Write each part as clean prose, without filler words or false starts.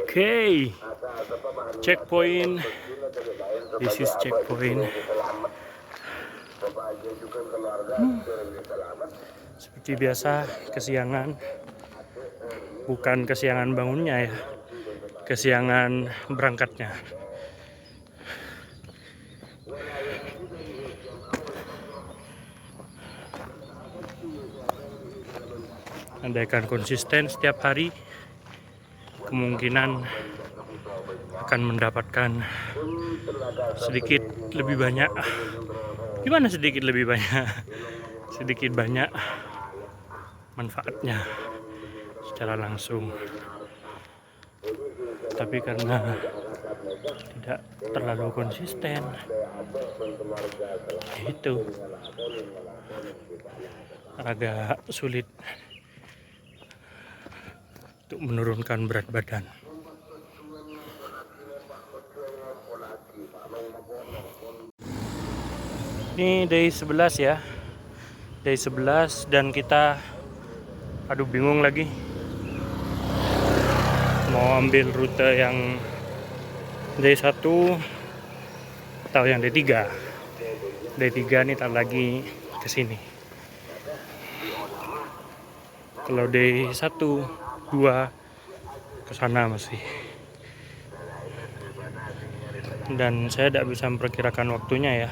Okay, checkpoint. This is checkpoint. Seperti biasa, kesiangan. Bukan kesiangan bangunnya ya, kesiangan berangkatnya. Andaikan konsisten setiap hari, kemungkinan akan mendapatkan sedikit lebih banyak. Gimana sedikit lebih banyak? Sedikit banyak manfaatnya secara langsung. Tapi karena tidak terlalu konsisten, itu agak sulit untuk menurunkan berat badan. Ini day 11 ya, day 11, dan kita bingung lagi mau ambil rute yang day 1 atau yang day 3. Day 3 nih tak lagi ke sini. Kalau day 1, 2 ke sana masih. Dan saya tidak bisa memperkirakan waktunya ya.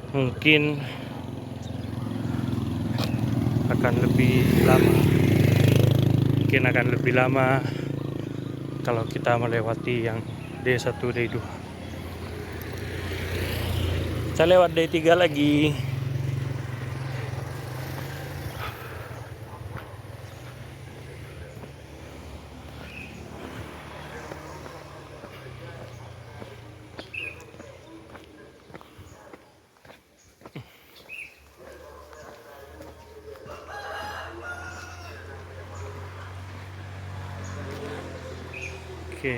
Mungkin akan lebih lama kalau kita melewati yang day 1, day 2. Kita lewat day 3 lagi. Oke.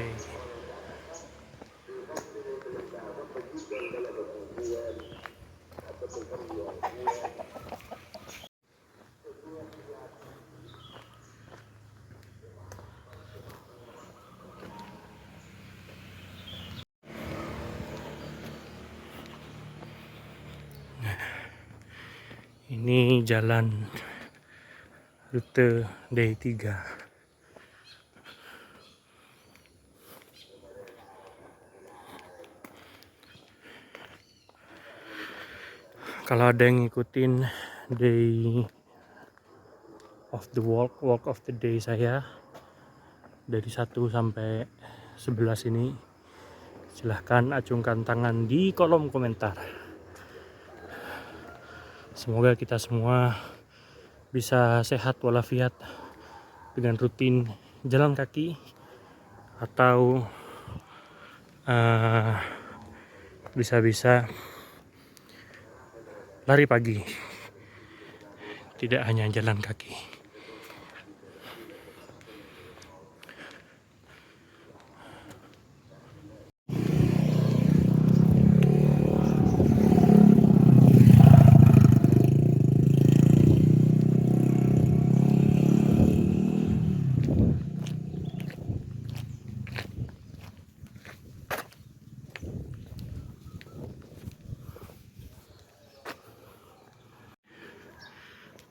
Ini jalan rute day 3. Kalau ada yang ngikutin day of the walk of the day saya dari 1 sampai 11 ini, silahkan acungkan tangan di kolom komentar. Semoga kita semua bisa sehat walafiat dengan rutin jalan kaki atau bisa-bisa lari pagi, tidak hanya jalan kaki.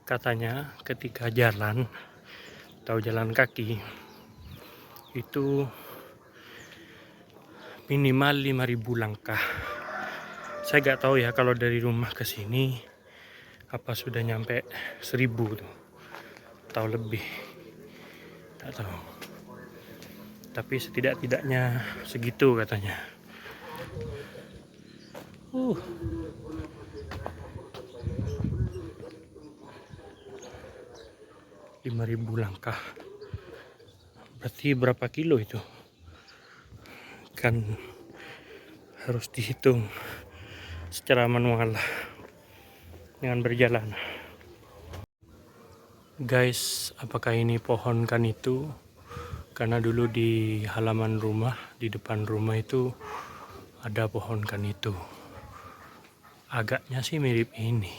Katanya ketika jalan atau jalan kaki itu minimal 5.000 langkah. Saya nggak tahu ya kalau dari rumah ke sini apa sudah nyampe 1.000 tuh atau lebih, tak tahu. Tapi setidak-tidaknya segitu katanya. 5.000 langkah. Berarti berapa kilo itu? Kan harus dihitung secara manual dengan berjalan. Guys, apakah ini pohon kan itu? Karena dulu di halaman rumah, di depan rumah itu ada pohon kan itu. Agaknya sih mirip ini,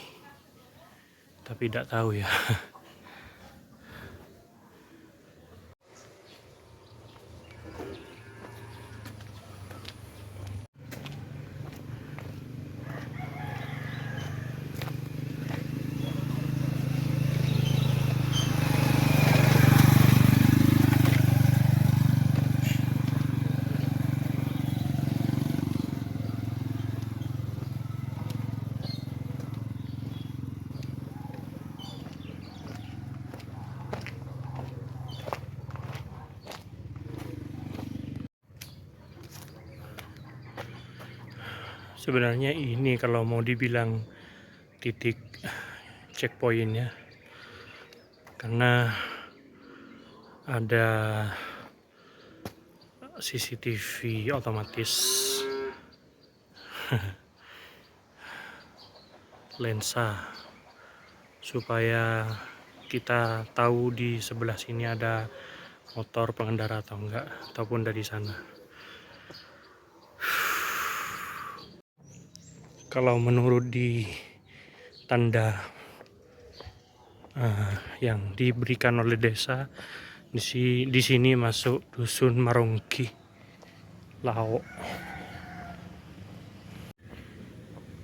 tapi tidak tahu ya. Sebenarnya ini kalau mau dibilang titik checkpointnya, karena ada CCTV otomatis, lensa, supaya kita tahu di sebelah sini ada motor pengendara atau enggak, ataupun dari sana. Kalau menurut di tanda yang diberikan oleh desa, di sini masuk dusun Marongki Lao.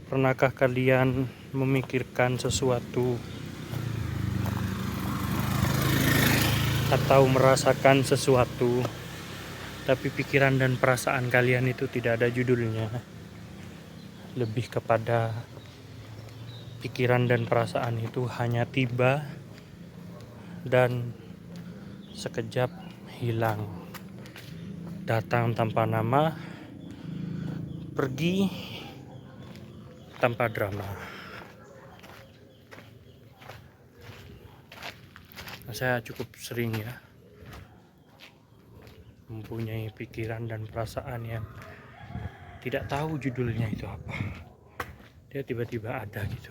Pernahkah kalian memikirkan sesuatu atau merasakan sesuatu, tapi pikiran dan perasaan kalian itu tidak ada judulnya? Lebih kepada pikiran dan perasaan itu hanya tiba dan sekejap hilang, datang tanpa nama, pergi tanpa drama. Saya cukup sering ya mempunyai pikiran dan perasaan yang tidak tahu judulnya itu apa. Dia tiba-tiba ada gitu.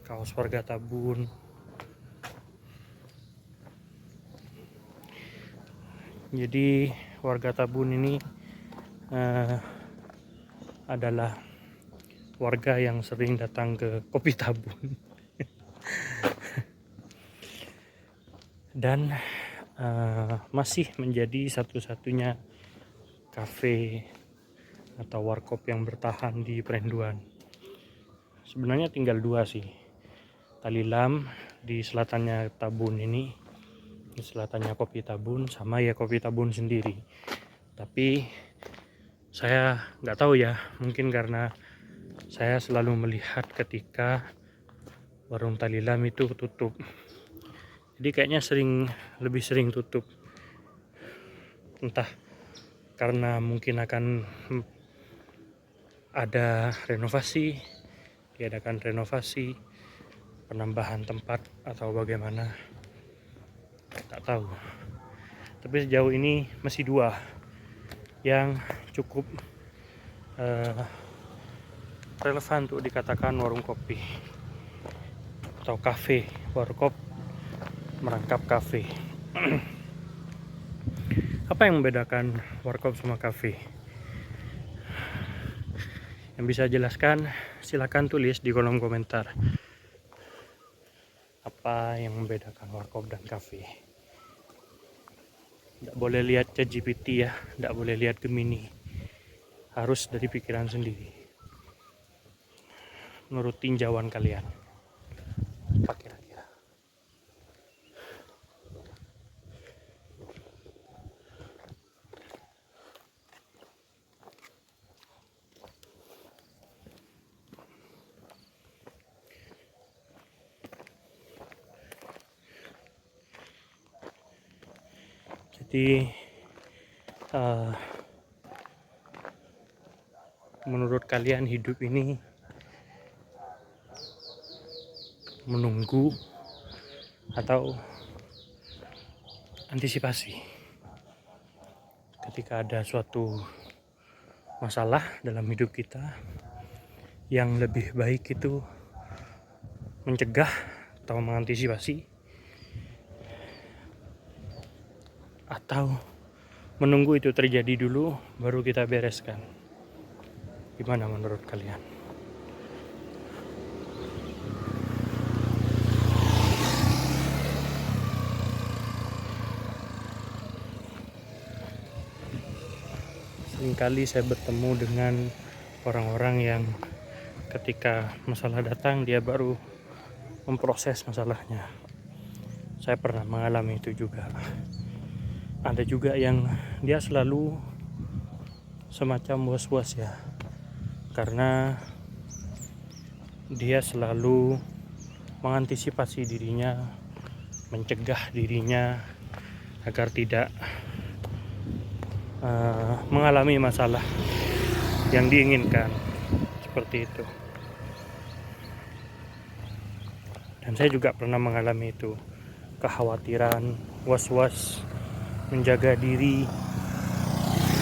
Kaos warga Tabun, jadi warga Tabun ini adalah warga yang sering datang ke Kopi Tabun. Dan masih menjadi satu-satunya kafe atau warkop yang bertahan di Perenduan. Sebenarnya tinggal dua sih, Talilam di selatannya Tabun ini, di selatannya Kopi Tabun, sama ya Kopi Tabun sendiri. Tapi saya nggak tahu ya, mungkin karena saya selalu melihat ketika warung Talilam itu tutup, jadi kayaknya lebih sering tutup, entah karena mungkin akan ada renovasi, diadakan renovasi, penambahan tempat atau bagaimana, tak tahu. Tapi sejauh ini masih dua yang cukup relevan untuk dikatakan warung kopi atau kafe, warkop merangkap kafe. Apa yang membedakan warkop sama kafe? Yang bisa jelaskan silakan tulis di kolom komentar. Apa yang membedakan warkop dan kafe? Tidak boleh lihat ChatGPT ya, tidak boleh lihat Gemini, harus dari pikiran sendiri, menurut tinjauan kalian. Apa kira-kira? Jadi menurut kalian hidup ini menunggu atau antisipasi? Ketika ada suatu masalah dalam hidup kita, yang lebih baik itu mencegah atau mengantisipasi, atau menunggu itu terjadi dulu baru kita bereskan? Gimana menurut kalian? Seringkali saya bertemu dengan orang-orang yang ketika masalah datang dia baru memproses masalahnya. Saya pernah mengalami itu juga. Ada juga yang dia selalu semacam was-was ya, karena dia selalu mengantisipasi dirinya, mencegah dirinya agar tidak mengalami masalah yang diinginkan, seperti itu. Dan saya juga pernah mengalami itu, kekhawatiran, was-was, menjaga diri,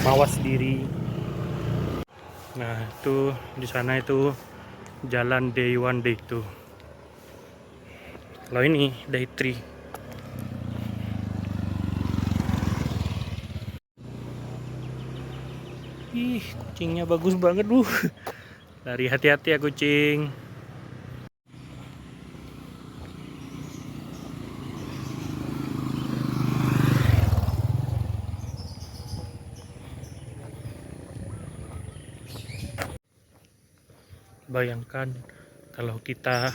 mawas diri. Nah, itu di sana itu jalan day 1 day 2. Kalau ini day 3. Ih, kucingnya bagus banget, Lari hati-hati ya kucing. Bayangkan kalau kita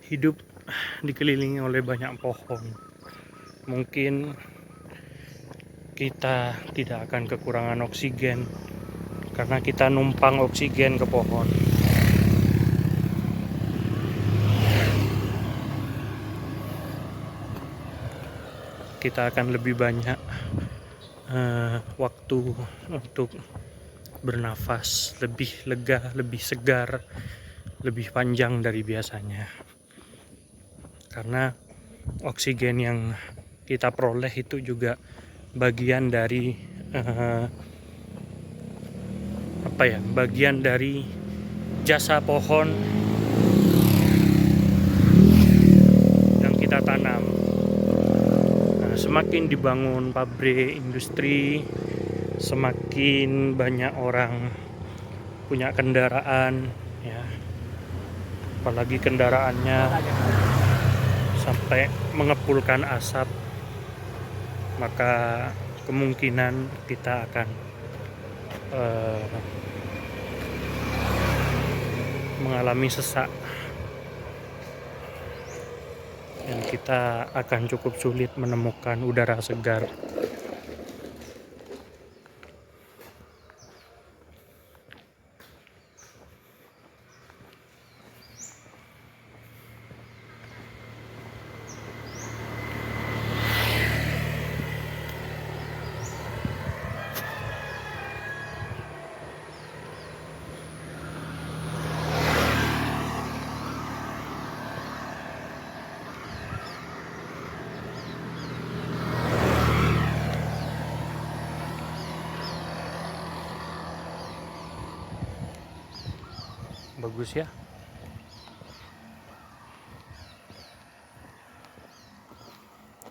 hidup dikelilingi oleh banyak pohon, mungkin kita tidak akan kekurangan oksigen karena kita numpang oksigen ke pohon. Kita akan lebih banyak waktu untuk bernafas, lebih lega, lebih segar, lebih panjang dari biasanya. Karena oksigen yang kita peroleh itu juga bagian dari bagian dari jasa pohon yang kita tanam. Nah, semakin dibangun pabrik, industri, semakin banyak orang punya kendaraan, ya, apalagi kendaraannya sampai mengepulkan asap, maka kemungkinan kita akan mengalami sesak dan kita akan cukup sulit menemukan udara segar. Bagus ya.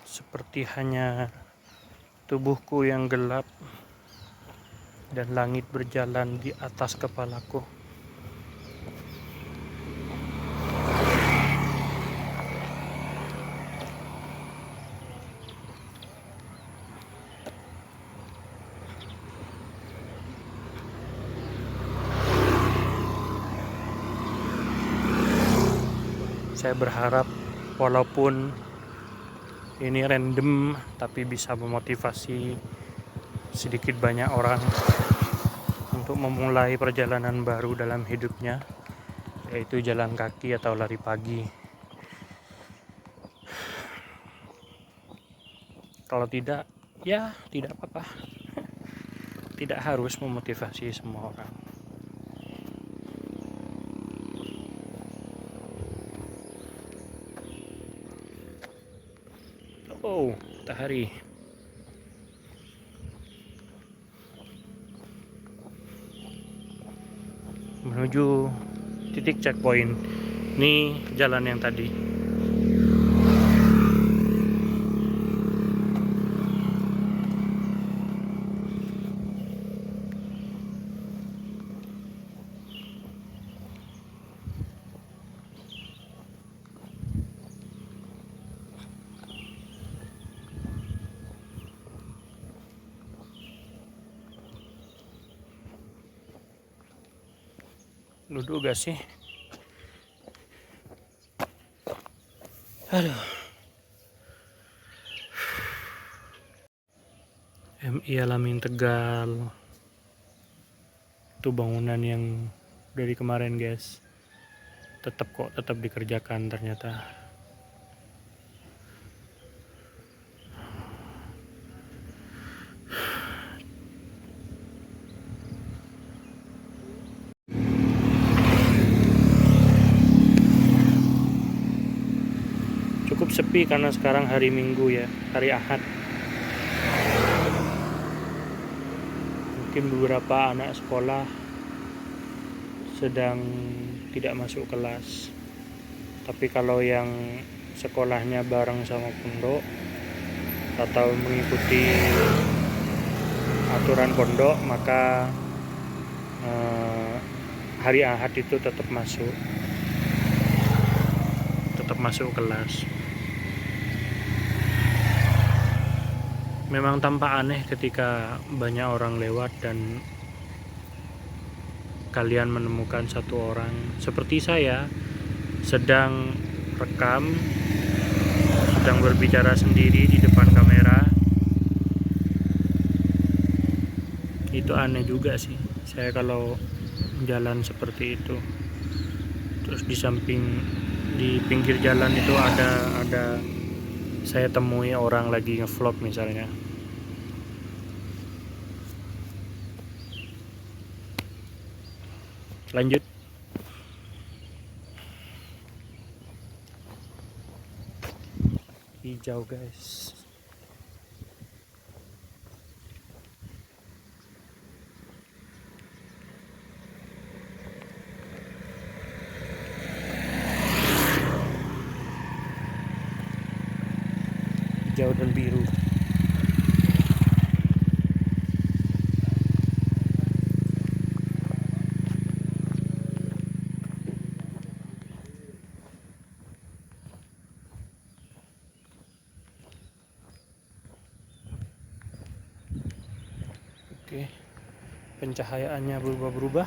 Seperti hanya tubuhku yang gelap dan langit berjalan di atas kepalaku. Saya berharap walaupun ini random, tapi bisa memotivasi sedikit banyak orang untuk memulai perjalanan baru dalam hidupnya, yaitu jalan kaki atau lari pagi. Kalau tidak, ya tidak apa-apa. Tidak harus memotivasi semua orang. Oh, matahari. Menuju titik checkpoint. Ini jalan yang tadi. Duduk gak sih? Aduh. MI Alamin Tegal. Itu bangunan yang dari kemarin, guys. Tetap dikerjakan ternyata. sepi karena sekarang hari Minggu ya, hari Ahad. Mungkin beberapa anak sekolah sedang tidak masuk kelas. Tapi kalau yang sekolahnya bareng sama pondok atau mengikuti aturan pondok, maka hari Ahad itu tetap masuk kelas. Memang tampak aneh ketika banyak orang lewat dan kalian menemukan satu orang seperti saya sedang rekam, sedang berbicara sendiri di depan kamera. Itu aneh juga sih saya kalau jalan seperti itu. Terus di pinggir jalan itu ada saya temui orang lagi ngevlog misalnya. Lanjut. Hijau guys. Hijau dan biru. Oke, pencahayaannya berubah-berubah.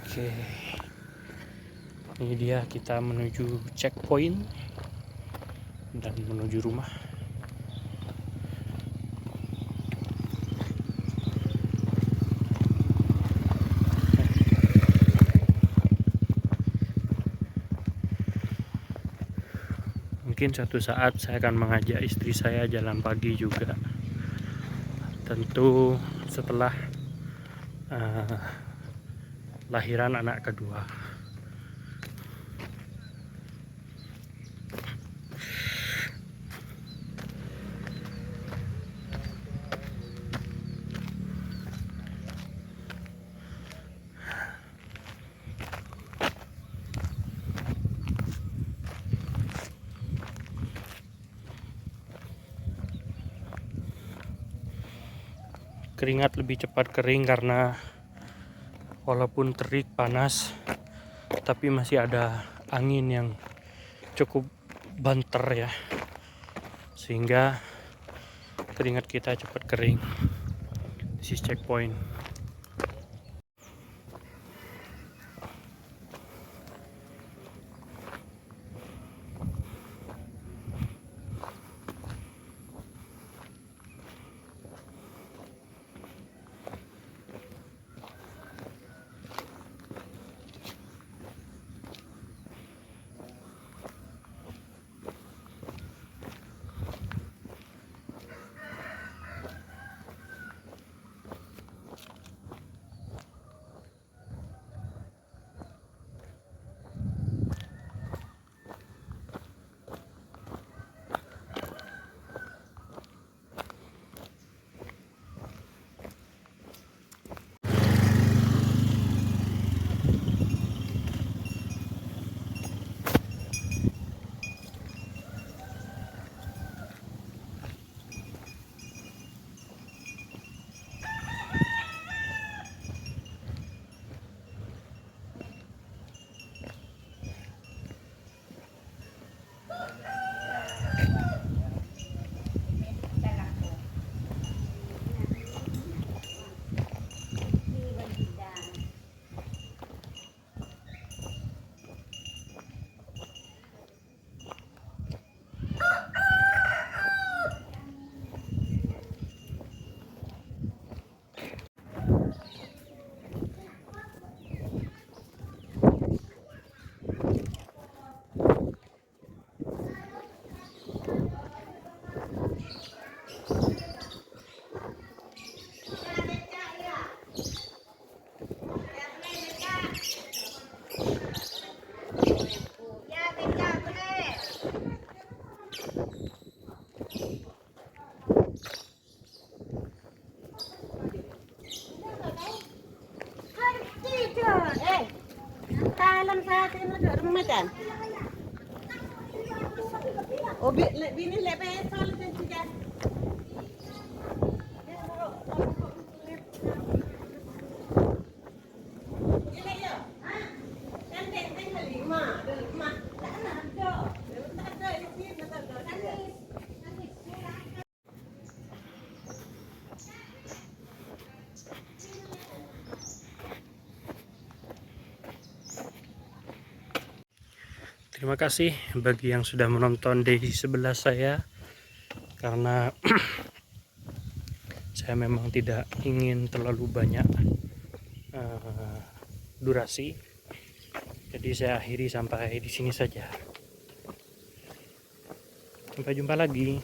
Oke, ini dia kita menuju checkpoint dan menuju rumah. Mungkin suatu saat saya akan mengajak istri saya jalan pagi juga. Tentu setelah lahiran anak kedua. Keringat lebih cepat kering karena walaupun terik panas tapi masih ada angin yang cukup banter ya, sehingga keringat kita cepat kering. This is checkpoint. kan saya ada rumah kan. Oh, bini lepas soalnya juga. Terima kasih bagi yang sudah menonton di sebelah saya, karena saya memang tidak ingin terlalu banyak durasi, jadi saya akhiri sampai di sini saja. Sampai jumpa lagi.